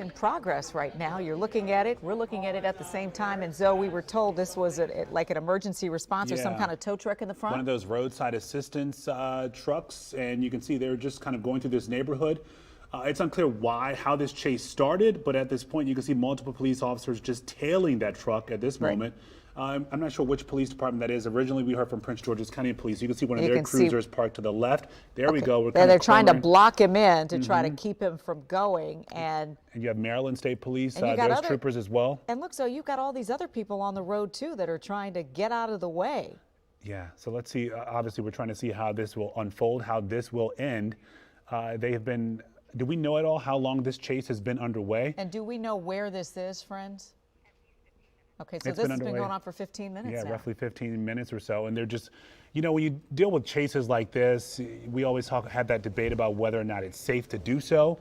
in progress right now. You're looking at it. We're looking at it at the same time. And Zoe, we were told this was like an emergency response or some kind of tow truck in the front. One of those roadside assistance trucks. And you can see they're just kind of going through this neighborhood. It's unclear how this chase started, but at this point you can see multiple police officers just tailing that truck at this moment. I'm not sure which police department that is. Originally, we heard from Prince George's County Police. You can see one of their cruisers parked to the left. There we go. They're trying to block him in to try to keep him from going. And you have Maryland State Police. There's troopers as well. And look, so you've got all these other people on the road, too, that are trying to get out of the way. Yeah, so let's see. Obviously, we're trying to see how this will unfold, how this will end. They have been, do we know at all how long this chase has been underway? And do we know where this is, friends? Okay, so this has been going on for 15 minutes now. Roughly 15 minutes or so. And they're just, you know, when you deal with chases like this, we always have that debate about whether or not it's safe to do so.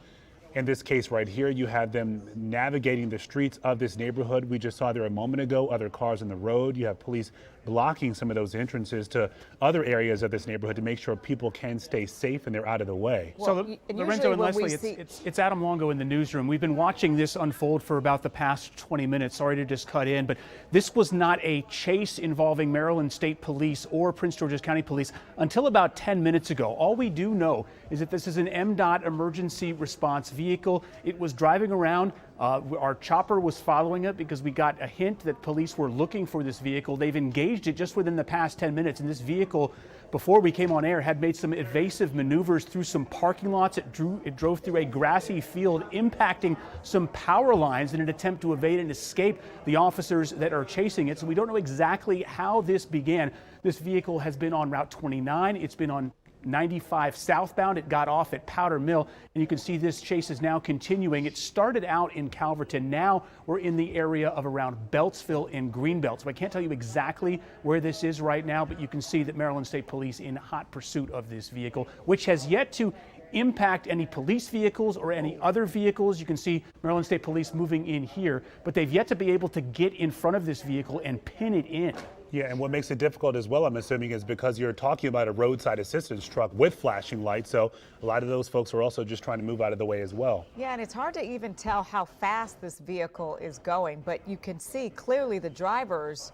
In this case right here, you have them navigating the streets of this neighborhood. We just saw there a moment ago, other cars on the road. You have police blocking some of those entrances to other areas of this neighborhood to make sure people can stay safe and they're out of the way. Well, so Lorenzo and Leslie, it's Adam Longo in the newsroom. We've been watching this unfold for about the past 20 minutes. Sorry to just cut in, but this was not a chase involving Maryland State Police or Prince George's County Police until about 10 minutes ago. All we do know is that this is an MDOT emergency response vehicle. It was driving around. Our chopper was following it because we got a hint that police were looking for this vehicle. They've engaged it just within the past 10 minutes. And this vehicle, before we came on air, had made some evasive maneuvers through some parking lots. It drove through a grassy field, impacting some power lines in an attempt to evade and escape the officers that are chasing it. So we don't know exactly how this began. This vehicle has been on Route 29. It's been on 95 southbound. It got off at Powder Mill, and you can see this chase is now continuing. It started out in Calverton. Now we're in the area of around Beltsville and Greenbelt. So I can't tell you exactly where this is right now, but you can see that Maryland State Police in hot pursuit of this vehicle, which has yet to impact any police vehicles or any other vehicles. You can see Maryland State Police moving in here, but they've yet to be able to get in front of this vehicle and pin it in. Yeah, and what makes it difficult as well, I'm assuming, is because you're talking about a roadside assistance truck with flashing lights. So a lot of those folks are also just trying to move out of the way as well. Yeah, and it's hard to even tell how fast this vehicle is going, but you can see clearly the drivers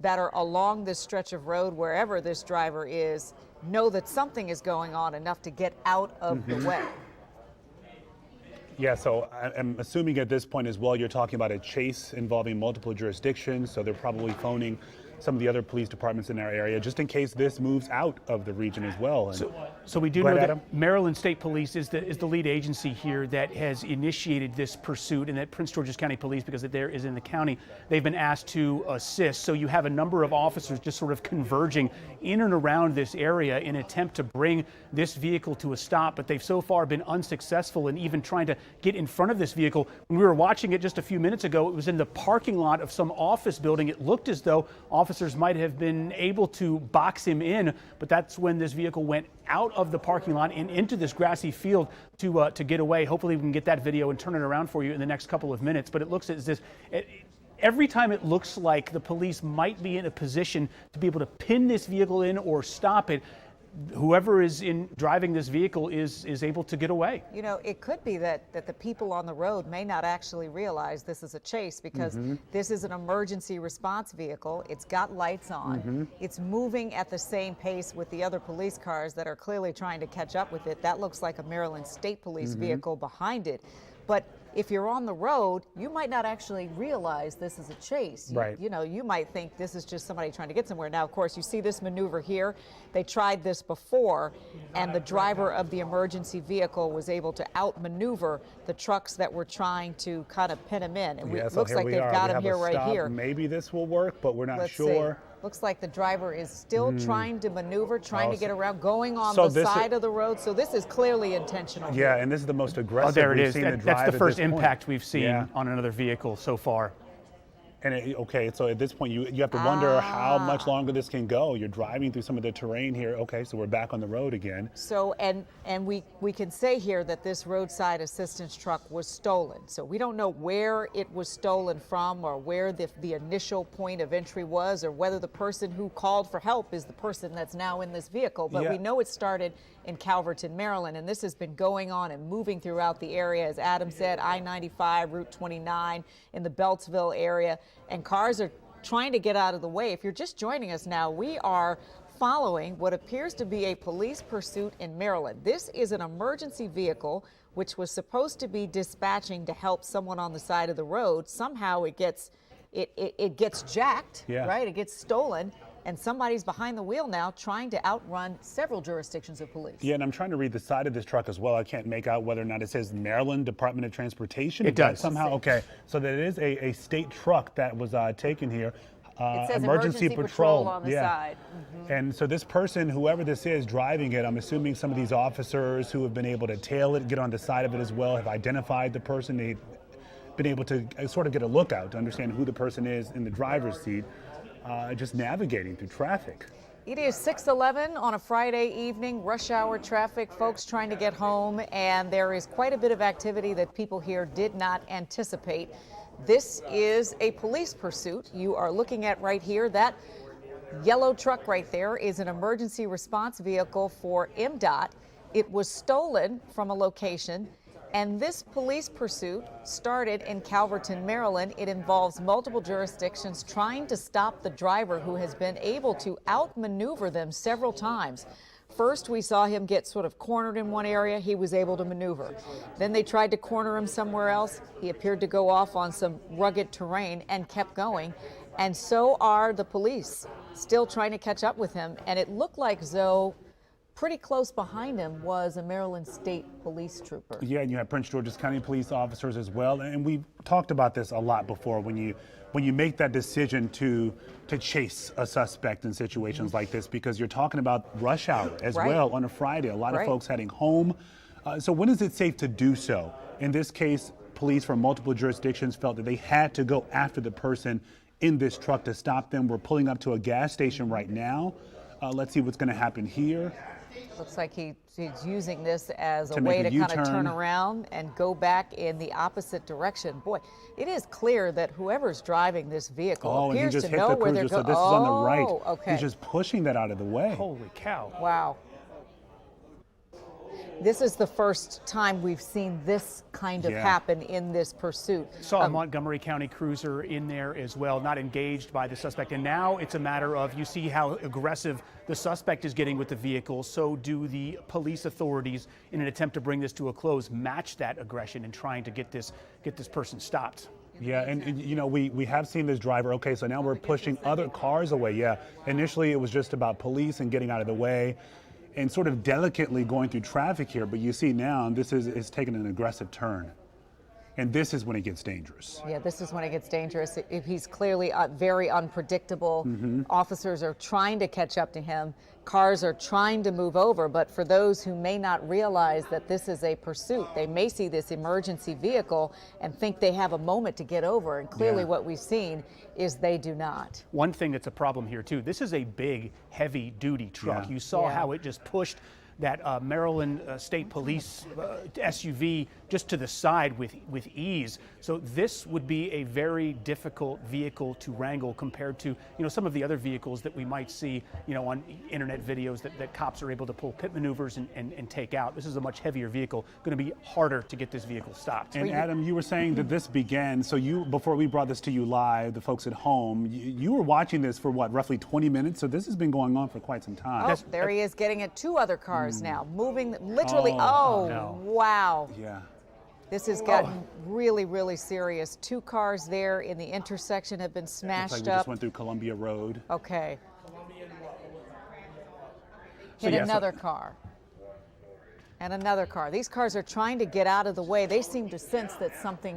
that are along this stretch of road, wherever this driver is, know that something is going on enough to get out of the way. Yeah, so I'm assuming at this point as well, you're talking about a chase involving multiple jurisdictions. So they're probably phoning some of the other police departments in our area, just in case this moves out of the region as well. And so we do know that Maryland State Police is the lead agency here that has initiated this pursuit, and that Prince George's County Police, because it there is in the county, they've been asked to assist. So you have a number of officers just sort of converging in and around this area in an attempt to bring this vehicle to a stop, but they've so far been unsuccessful in even trying to get in front of this vehicle. When we were watching it just a few minutes ago, it was in the parking lot of some office building. It looked as though officers might have been able to box him in, but that's when this vehicle went out of the parking lot and into this grassy field to get away. Hopefully we can get that video and turn it around for you in the next couple of minutes. But it looks as this, every time it looks like the police might be in a position to be able to pin this vehicle in or stop it, whoever is driving this vehicle is able to get away. You know, it could be that the people on the road may not actually realize this is a chase, because this is an emergency response vehicle. It's got lights on. It's moving at the same pace with the other police cars that are clearly trying to catch up with it. That looks like a Maryland State Police vehicle behind it. But if you're on the road, you might not actually realize this is a chase. Right. You know, you might think this is just somebody trying to get somewhere. Now, of course, you see this maneuver here. They tried this before, and the driver of the emergency vehicle was able to outmaneuver the trucks that were trying to kind of pin him in. And it looks like they've got him here right here. Maybe this will work, but we're not sure. See. Looks like the driver is still trying to maneuver, trying to get around, going on the side of the road. So this is clearly intentional. Yeah, and this is the most aggressive there it is. We've seen That's the first point. impact we've seen on another vehicle so far. And okay, so at this point, you have to wonder how much longer this can go. You're driving through some of the terrain here. Okay, so we're back on the road again. So, and we can say here that this roadside assistance truck was stolen. So we don't know where it was stolen from, or where the initial point of entry was, or whether the person who called for help is the person that's now in this vehicle. But we know it started in Calverton, Maryland, and this has been going on and moving throughout the area, as Adam said, I-95, Route 29, in the Beltsville area, and cars are trying to get out of the way. If you're just joining us now, we are following what appears to be a police pursuit in Maryland. This is an emergency vehicle which was supposed to be dispatching to help someone on the side of the road. Somehow it gets jacked, right? It gets stolen. And somebody's behind the wheel now trying to outrun several jurisdictions of police. Yeah, and I'm trying to read the side of this truck as well. I can't make out whether or not it says Maryland Department of Transportation. It does. Somehow, okay. So that it is a state truck that was taken here. It says emergency patrol on the side. And so this person, whoever this is driving it, I'm assuming some of these officers who have been able to tail it, get on the side of it as well, have identified the person. They've been able to sort of get a lookout to understand who the person is in the driver's seat. Just navigating through traffic. It is 6:11 on a Friday evening, rush hour traffic, folks trying to get home, and there is quite a bit of activity that people here did not anticipate. This is a police pursuit you are looking at right here. That yellow truck right there is an emergency response vehicle for MDOT. It was stolen from a location. And this police pursuit started in Calverton, Maryland. It involves multiple jurisdictions trying to stop the driver, who has been able to outmaneuver them several times. First, we saw him get sort of cornered in one area. He was able to maneuver. Then they tried to corner him somewhere else. He appeared to go off on some rugged terrain and kept going. And so are the police, still trying to catch up with him. And it looked like, Zoe, pretty close behind him was a Maryland State Police trooper. Yeah, and you have Prince George's County police officers as well. And we've talked about this a lot before. When you make that decision to chase a suspect in situations like this, because you're talking about rush hour as well on a Friday. A lot of folks heading home. So when is it safe to do so? In this case, police from multiple jurisdictions felt that they had to go after the person in this truck to stop them. We're pulling up to a gas station right now. Let's see what's going to happen here. Looks like he's using this as a way to kind of turn around and go back in the opposite direction. Boy, it is clear that whoever's driving this vehicle appears to know where they're going. So this is on the right. Okay. He's just pushing that out of the way. Holy cow. Wow. This is the first time we've seen this kind of happen in this pursuit. Saw a Montgomery County cruiser in there as well, not engaged by the suspect. And now it's a matter of, you see how aggressive the suspect is getting with the vehicle. So do the police authorities, in an attempt to bring this to a close, match that aggression in trying to get this person stopped. Yeah, and you know, we have seen this driver. Okay, so now we're pushing other cars away. Yeah, initially it was just about police and getting out of the way and sort of delicately going through traffic here, but you see now this is taking an aggressive turn. And this is when it gets dangerous. Yeah, this is when it gets dangerous. If he's clearly very unpredictable. Officers are trying to catch up to him. Cars are trying to move over. But for those who may not realize that this is a pursuit, they may see this emergency vehicle and think they have a moment to get over. And clearly what we've seen is they do not. One thing that's a problem here, too, this is a big, heavy-duty truck. You saw how it just pushed that Maryland State Police SUV just to the side with ease. So this would be a very difficult vehicle to wrangle compared to, some of the other vehicles that we might see, on internet videos that cops are able to pull pit maneuvers and take out. This is a much heavier vehicle, going to be harder to get this vehicle stopped. And Adam, you were saying that this began, so before we brought this to you live, the folks at home, you were watching this for what, roughly 20 minutes? So this has been going on for quite some time. Oh, there he is getting at two other cars now, moving literally. Wow. Yeah. This has gotten really, really serious. Two cars there in the intersection have been smashed looks like we just went through Columbia Road. Okay. Hit another car. And another car. These cars are trying to get out of the way. They seem to sense that something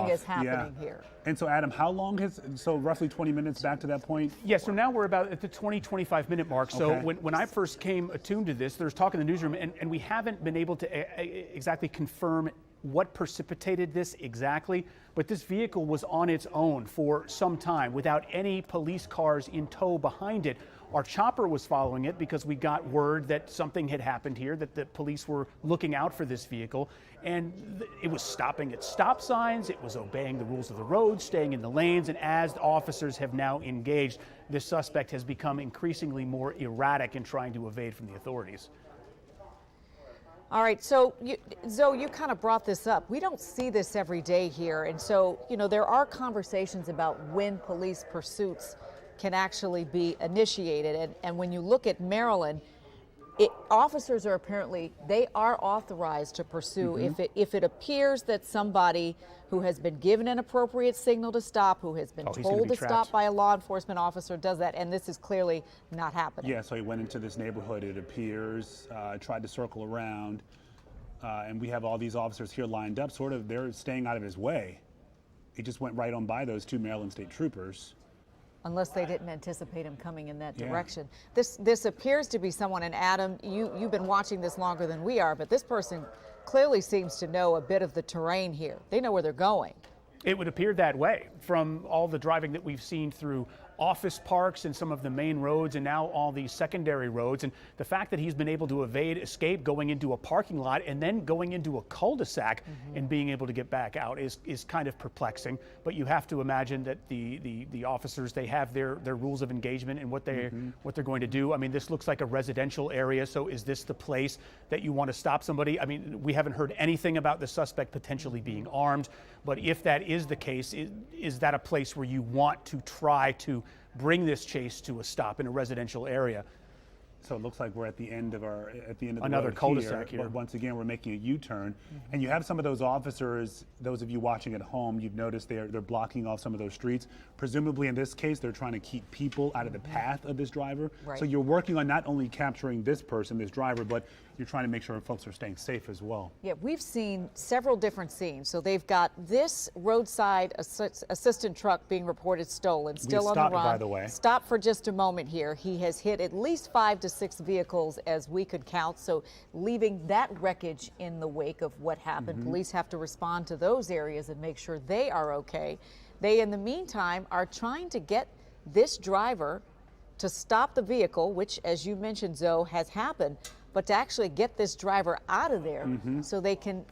is happening here. And so, Adam, how long so roughly 20 minutes back to that point? Yeah, so now we're about at the 25 minute mark. So when I first came attuned to this, there's talk in the newsroom, and we haven't been able to exactly confirm what precipitated this exactly, but this vehicle was on its own for some time without any police cars in tow behind it. Our chopper was following it because we got word that something had happened here, that the police were looking out for this vehicle, and it was stopping at stop signs, it was obeying the rules of the road, staying in the lanes, and as the officers have now engaged, this suspect has become increasingly more erratic in trying to evade from the authorities. All right, so Zoe, you kind of brought this up. We don't see this every day here, and so, there are conversations about when police pursuits can actually be initiated. And when you look at Maryland, officers are apparently, they are authorized to pursue if it appears that somebody who has been given an appropriate signal to stop, who has been told to stop by a law enforcement officer, does that, and this is clearly not happening. Yeah, so he went into this neighborhood, it appears, tried to circle around, and we have all these officers here lined up, sort of, they're staying out of his way. He just went right on by those 2 Maryland State Troopers. Unless they didn't anticipate him coming in that direction. This appears to be someone, and Adam, you've been watching this longer than we are, but this person clearly seems to know a bit of the terrain here. They know where they're going. It would appear that way from all the driving that we've seen through office parks and some of the main roads and now all these secondary roads. And the fact that he's been able to escape going into a parking lot and then going into a cul-de-sac and being able to get back out is kind of perplexing. But you have to imagine that the officers, they have their rules of engagement and what they're going to do. I mean, this looks like a residential area. So is this the place that you want to stop somebody? I mean, we haven't heard anything about the suspect potentially being armed. But if that is the case, is that a place where you want to try to bring this chase to a stop in a residential area? So it looks like we're at the end of another road cul-de-sac here. But once again, we're making a U-turn, and you have some of those officers. Those of you watching at home, you've noticed they're blocking off some of those streets. Presumably, in this case, they're trying to keep people out of the path of this driver. Right. So you're working on not only capturing this person, this driver, but you're trying to make sure folks are staying safe as well. Yeah, we've seen several different scenes. So they've got this roadside assistant truck being reported stolen, still on the run. By the way. Stop for just a moment here. He has hit at least 5 to 6 vehicles as we could count, so leaving that wreckage in the wake of what happened. Police have to respond to those areas and make sure they are okay. They, in the meantime, are trying to get this driver to stop the vehicle, which, as you mentioned, Zoe, has happened, but to actually get this driver out of there so they can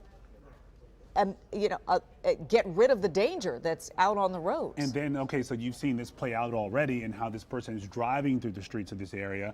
get rid of the danger that's out on the roads. And then, okay, so you've seen this play out already and how this person is driving through the streets of this area.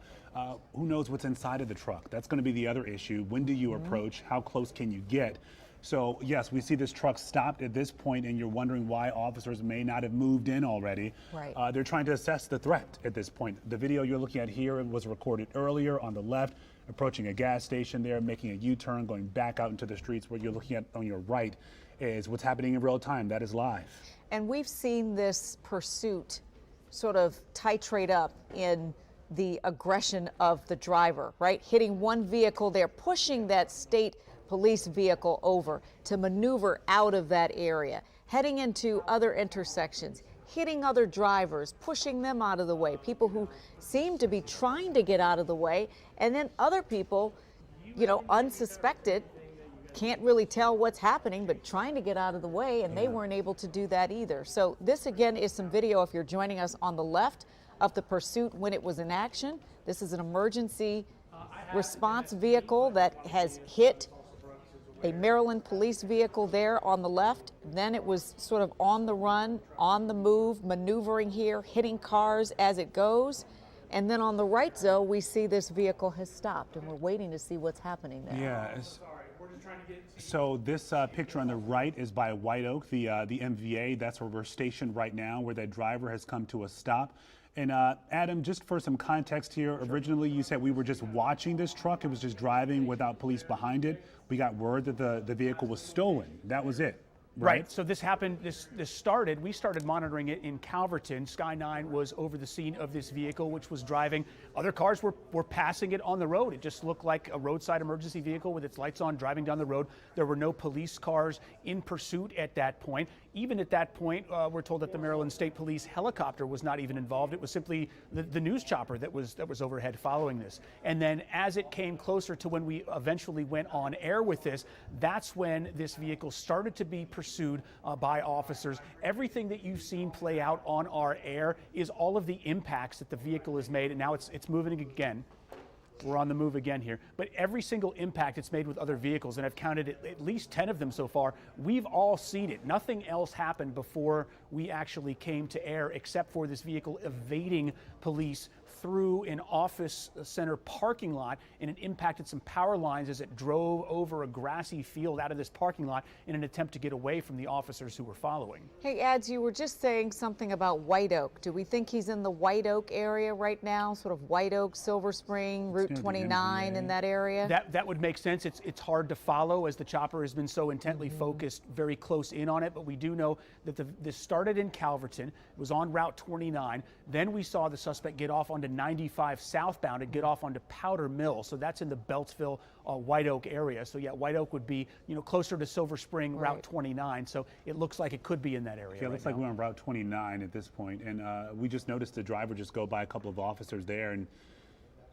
Who knows what's inside of the truck? That's going to be the other issue. When do you approach? How close can you get? So, yes, we see this truck stopped at this point, and you're wondering why officers may not have moved in already. Right. They're trying to assess the threat at this point. The video you're looking at here was recorded earlier on the left, approaching a gas station there, making a U-turn, going back out into the streets. What you're looking at on your right is what's happening in real time. That is live. And we've seen this pursuit sort of titrate up in the aggression of the driver, right? Hitting one vehicle, they're pushing that state police vehicle over to maneuver out of that area, heading into other intersections, hitting other drivers, pushing them out of the way, people who seem to be trying to get out of the way, and then other people, unsuspected, can't really tell what's happening, but trying to get out of the way, and they weren't able to do that either. So this, again, is some video, if you're joining us on the left, of the pursuit when it was in action. This is an emergency response vehicle that has hit a Maryland police vehicle there on the left. Then it was sort of on the run, on the move, maneuvering here, hitting cars as it goes. And then on the right, Zoe, we see this vehicle has stopped, and we're waiting to see what's happening there. Yeah. So this picture on the right is by White Oak, the MVA. That's where we're stationed right now, where that driver has come to a stop. And Adam, just for some context here, originally you said we were just watching this truck. It was just driving without police behind it. We got word that the vehicle was stolen. That was it. Right. So this happened, we started monitoring it in Calverton. Sky 9 was over the scene of this vehicle, which was driving. Other cars were passing it on the road. It just looked like a roadside emergency vehicle with its lights on, driving down the road. There were no police cars in pursuit at that point. Even at that point, we're told that the Maryland State Police helicopter was not even involved. It was simply the news chopper that was overhead following this. And then as it came closer to when we eventually went on air with this, that's when this vehicle started to be pursued by officers. Everything that you've seen play out on our air is all of the impacts that the vehicle has made, and now it's moving again. We're on the move again here. But every single impact it's made with other vehicles, and I've counted at least 10 of them so far, we've all seen it. Nothing else happened before we actually came to air except for this vehicle evading police through an office center parking lot, and it impacted some power lines as it drove over a grassy field out of this parking lot in an attempt to get away from the officers who were following. Hey, Ads, you were just saying something about White Oak. Do we think he's in the White Oak area right now, sort of White Oak, Silver Spring, Route 29 in that area? That would make sense. It's hard to follow as the chopper has been so intently focused very close in on it, but we do know that this started in Calverton, it was on Route 29, then we saw the suspect get off onto 95 southbound and get off onto Powder Mill, so that's in the Beltsville, White Oak area. So yeah, White Oak would be closer to Silver Spring, Route 29. So it looks like it could be in that area. Yeah, it looks like we're on Route 29 at this point, and we just noticed the driver just go by a couple of officers there, and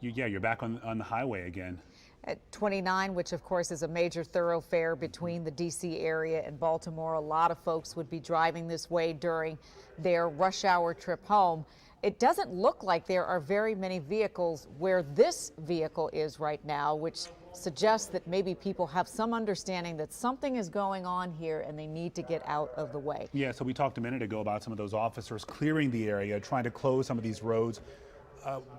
you're back on the highway again. At 29, which of course is a major thoroughfare between the DC area and Baltimore. A lot of folks would be driving this way during their rush hour trip home. It doesn't look like there are very many vehicles where this vehicle is right now, which suggests that maybe people have some understanding that something is going on here and they need to get out of the way. Yeah, so we talked a minute ago about some of those officers clearing the area, trying to close some of these roads.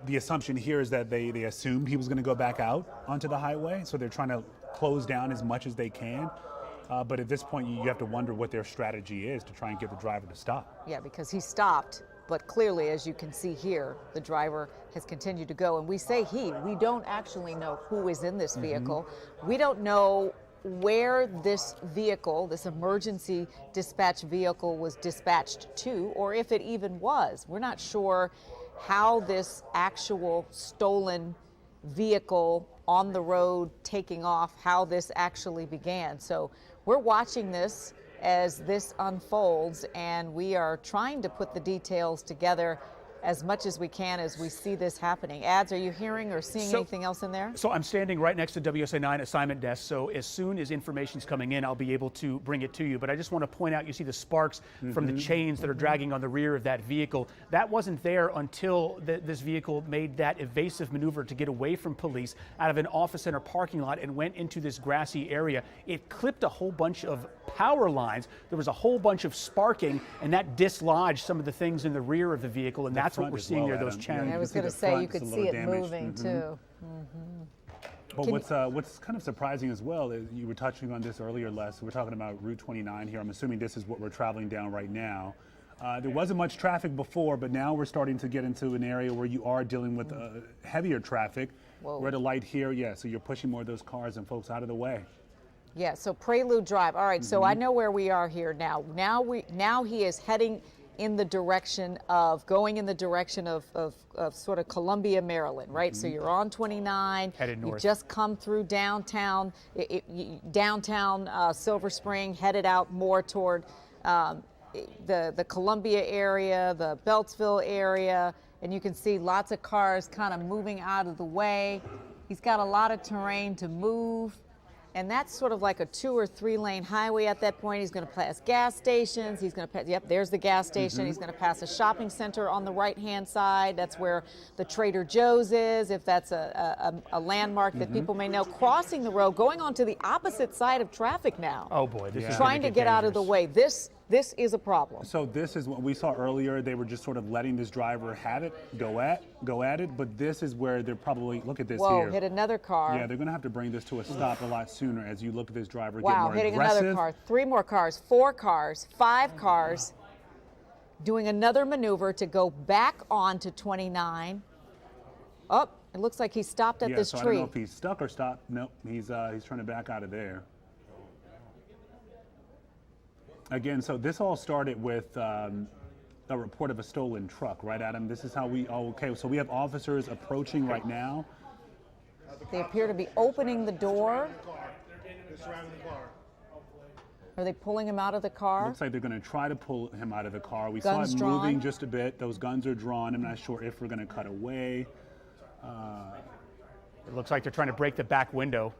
The assumption here is that they assumed he was going to go back out onto the highway, so they're trying to close down as much as they can. But at this point, you have to wonder what their strategy is to try and get the driver to stop. Yeah, because he stopped, but clearly, as you can see here, the driver has continued to go. And we say we don't actually know who is in this vehicle. We don't know where this vehicle, this emergency dispatch vehicle, was dispatched to, or if it even was. We're not sure how this actual stolen vehicle on the road taking off, how this actually began. So we're watching this as this unfolds, and we are trying to put the details together as much as we can as we see this happening. Ads, are you hearing or seeing anything else in there? So I'm standing right next to WSA 9 assignment desk, so as soon as information's coming in, I'll be able to bring it to you. But I just want to point out, you see the sparks from the chains that are dragging on the rear of that vehicle. That wasn't there until this vehicle made that evasive maneuver to get away from police out of an office center parking lot and went into this grassy area. It clipped a whole bunch of power lines. There was a whole bunch of sparking, and that dislodged some of the things in the rear of the vehicle, and that's what we're seeing there, those channels. Yeah, I was going to say, you could see it moving too. But what's kind of surprising as well is, you were touching on this earlier, Les, we're talking about Route 29 here. I'm assuming this is what we're traveling down right now. There wasn't much traffic before, but now we're starting to get into an area where you are dealing with heavier traffic. Whoa. We're at a light here, yeah, so you're pushing more of those cars and folks out of the way. Yeah, so Prelude Drive. All right, so I know where we are here now. Now he is heading in the direction of, going in the direction of sort of Columbia, Maryland, right? So you're on 29. Headed north. You've just come through downtown, Silver Spring, headed out more toward the Columbia area, the Beltsville area, and you can see lots of cars kind of moving out of the way. He's got a lot of terrain to move. And that's sort of like a 2 or 3 lane highway at that point. He's going to pass gas stations. He's going to pass, yep, there's the gas station. He's going to pass a shopping center on the right-hand side. That's where the Trader Joe's is, if that's a landmark that people may know. Crossing the road, going on to the opposite side of traffic now. Oh boy, this is trying to get out of the way. This is a problem. So this is what we saw earlier. They were just sort of letting this driver have it, go at it. But this is where they're probably, look at this here. Whoa, hit another car. Yeah, they're going to have to bring this to a stop a lot sooner as you look at this driver get Wow, more hitting aggressive. another car. 3 more cars, 4 cars, 5 cars, doing another maneuver to go back on to 29. Oh, it looks like he stopped at this so tree. I don't know if he's stuck or stopped. Nope, he's trying to back out of there. Again, so this all started with a report of a stolen truck, right, Adam? This is how okay, so we have officers approaching right now. They appear to be opening the door. Are they pulling him out of the car? Looks like they're going to try to pull him out of the car. We Guns saw it drawn. moving just a bit. Those guns are drawn. I'm not sure if we're going to cut away. It looks like they're trying to break the back window.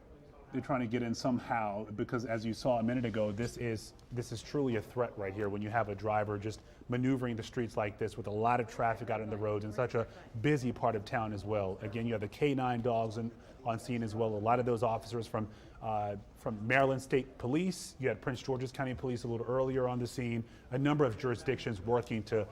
They're trying to get in somehow, because as you saw a minute ago, this is truly a threat right here when you have a driver just maneuvering the streets like this with a lot of traffic out on the roads in such a busy part of town as well. Again, you have the K9 dogs on scene as well. A lot of those officers from Maryland State Police. You had Prince George's County Police a little earlier on the scene. A number of jurisdictions working to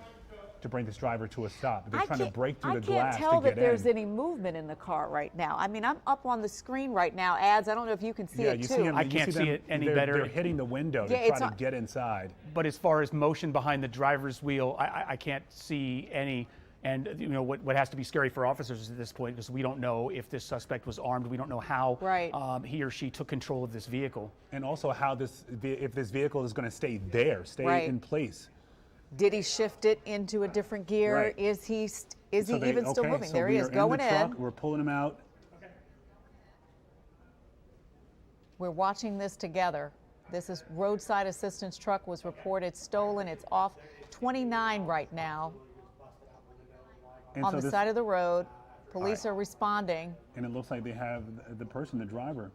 bring this driver to a stop. They're trying to break through the glass to get in. I can't tell that there's any movement in the car right now. I mean, I'm up on the screen right now, ads. I don't know if you can see it too. I can't see it any better. They're hitting the window to try to get inside. But as far as motion behind the driver's wheel, I can't see any. And you know what has to be scary for officers at this point, because we don't know if this suspect was armed. We don't know how he or she took control of this vehicle, and also how if this vehicle is going to stay in place. Did he shift it into a different gear? Right. Is he even still moving? So there he is, going in. We're pulling him out. We're watching this together. This is roadside assistance truck was reported stolen. It's off 29 right now. And on the side of the road. Police are responding. And it looks like they have the person, the driver.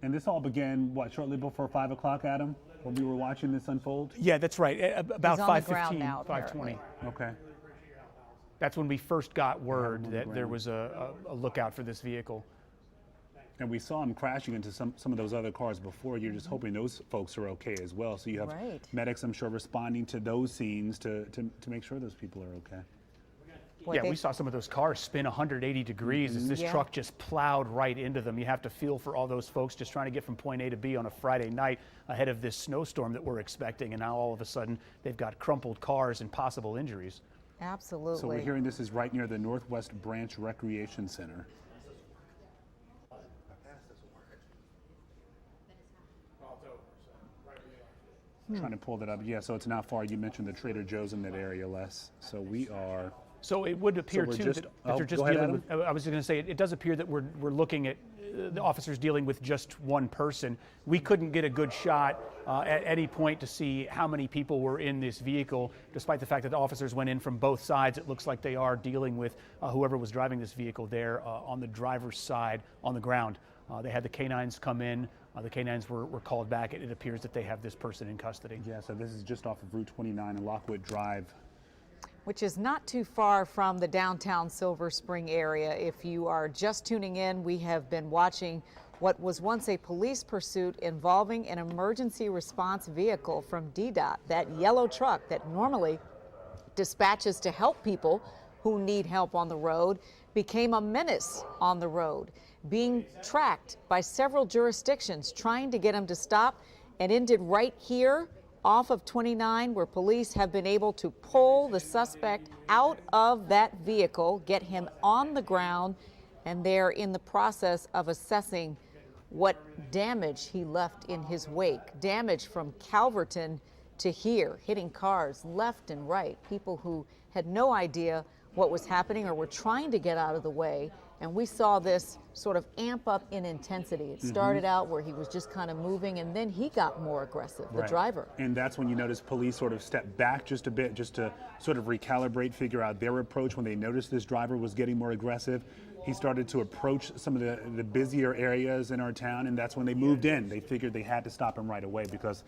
And this all began, shortly before 5 o'clock, Adam, when we were watching this unfold? Yeah, that's right. About 5:15, now, 5:20. Okay. That's when we first got word that there was a lookout for this vehicle. And we saw him crashing into some of those other cars before. You're just hoping those folks are okay as well. So you have medics, I'm sure, responding to those scenes to make sure those people are okay. Yeah, we saw some of those cars spin 180 degrees as this truck just plowed right into them. You have to feel for all those folks just trying to get from point A to B on a Friday night ahead of this snowstorm that we're expecting. And now all of a sudden they've got crumpled cars and possible injuries. Absolutely. So we're hearing this is right near the Northwest Branch Recreation Center. Trying to pull that up. Yeah, so it's not far. You mentioned the Trader Joe's in that area, Les. So we are. So it would appear too that they're just dealing with. I was going to say it does appear that we're looking at the officers dealing with just one person. We couldn't get a good shot at any point to see how many people were in this vehicle, despite the fact that the officers went in from both sides. It looks like they are dealing with whoever was driving this vehicle there on the driver's side on the ground. They had the canines come in. The canines were called back. It appears that they have this person in custody. Yeah, so this is just off of Route 29 and Lockwood Drive. Which is not too far from the downtown Silver Spring area. If you are just tuning in, we have been watching what was once a police pursuit involving an emergency response vehicle from DDOT, that yellow truck that normally dispatches to help people who need help on the road, became a menace on the road, being tracked by several jurisdictions trying to get him to stop, and ended right here off of 29, where police have been able to pull the suspect out of that vehicle, get him on the ground, and they're in the process of assessing what damage he left in his wake. Damage from Calverton to here, hitting cars left and right, people who had no idea what was happening or were trying to get out of the way. And we saw this sort of amp up in intensity. It started out where he was just kind of moving, and then he got more aggressive, the driver. And that's when you notice police sort of step back just a bit, just to sort of recalibrate, figure out their approach. When they noticed this driver was getting more aggressive, he started to approach some of the busier areas in our town, and that's when they moved in. They figured they had to stop him right away because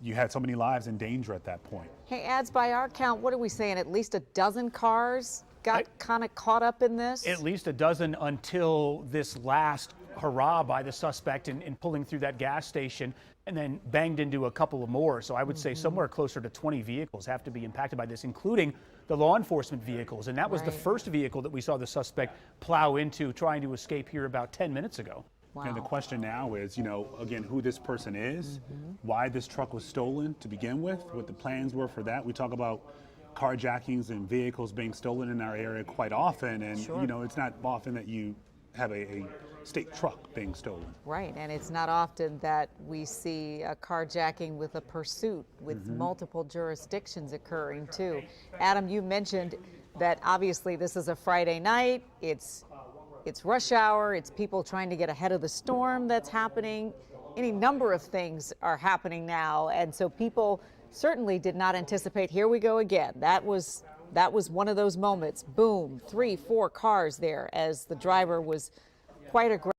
you had so many lives in danger at that point. Hey, ads, by our count, what are we saying? At least a dozen cars got kind of caught up in this? At least a dozen until this last hurrah by the suspect in pulling through that gas station, and then banged into a couple of more. So I would say somewhere closer to 20 vehicles have to be impacted by this, including the law enforcement vehicles. And that was the first vehicle that we saw the suspect plow into, trying to escape here about 10 minutes ago. Wow. And the question now is, again, who this person is, why this truck was stolen to begin with, what the plans were for that. We talk about carjackings and vehicles being stolen in our area quite often, and it's not often that you have a state truck being stolen. Right, and it's not often that we see a carjacking with a pursuit with multiple jurisdictions occurring too. Adam, you mentioned that obviously this is a Friday night, it's rush hour, it's people trying to get ahead of the storm that's happening. Any number of things are happening now, and so people certainly did not anticipate, here we go again. That was one of those moments. Boom, 3, 4 cars there as the driver was quite aggressive.